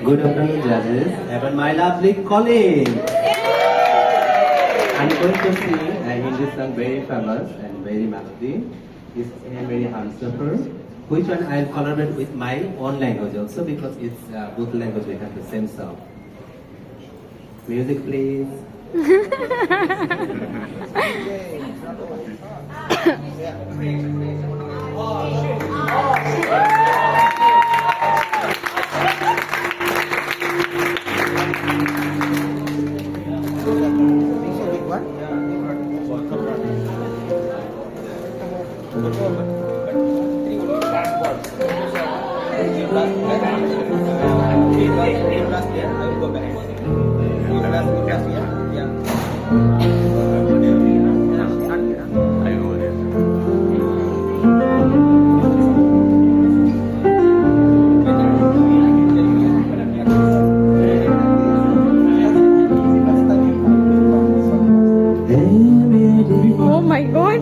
Good afternoon, judges. And my lovely colleague. I'm going to sing a Hindi song very famous and very melody. It's very Hamsafar. Which one I'll collaborate with my own language also because it's both language we have the same song. Music please. Oh my god.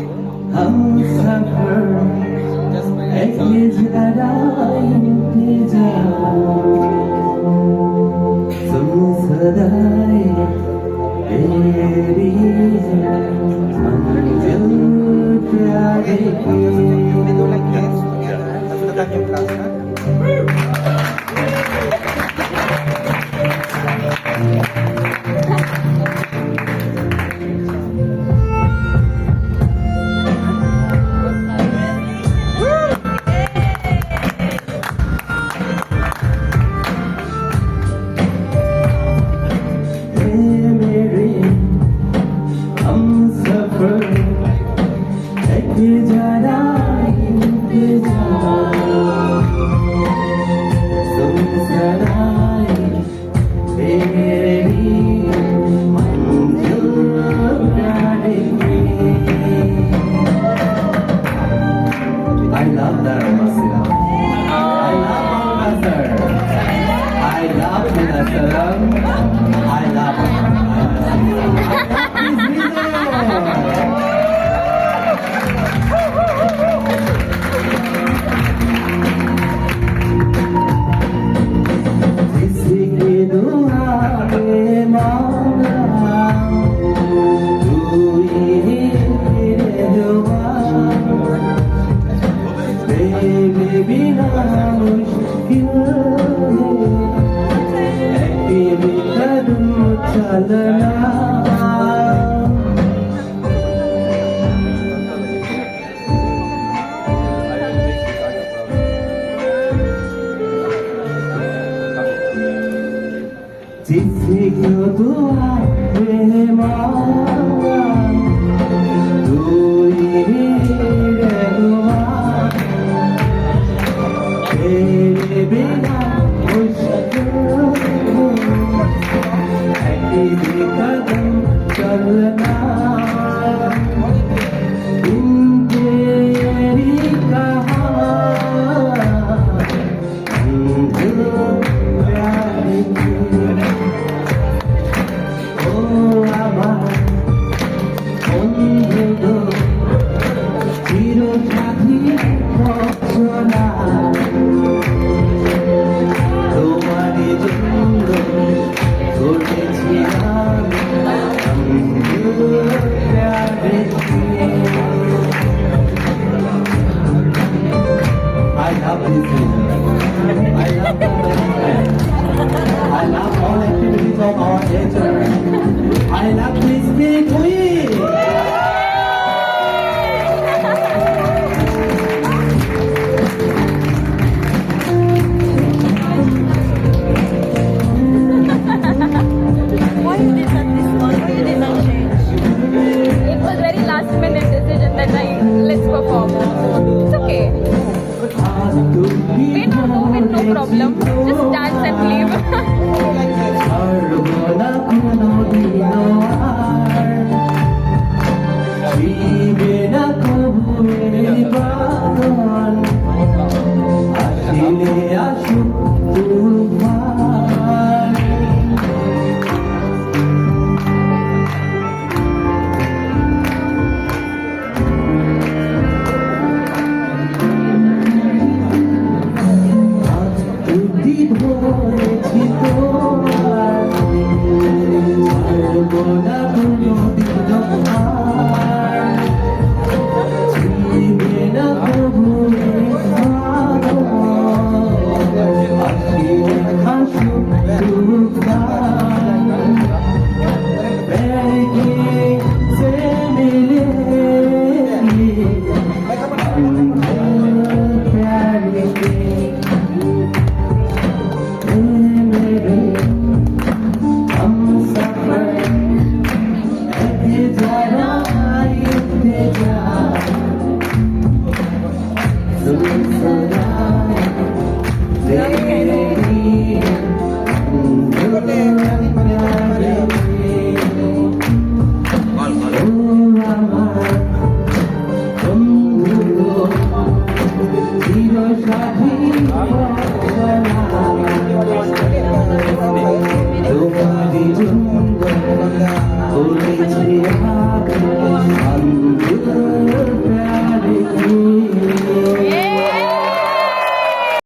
I love that Masira. I love Masir. I love Minasaram. I love जिससे क्यों दुआ रहमान तू ही रहनुमा तेरे बिना मुश्किल है कि कदम चलना बिन तेरी I love this season. I love all activities of our nature. I love this big queen. Why you did not this one? Why you did not change? It was very last minute decision that let's perform. It's okay. We don't move it, no problem. Just dance and leave. Deep All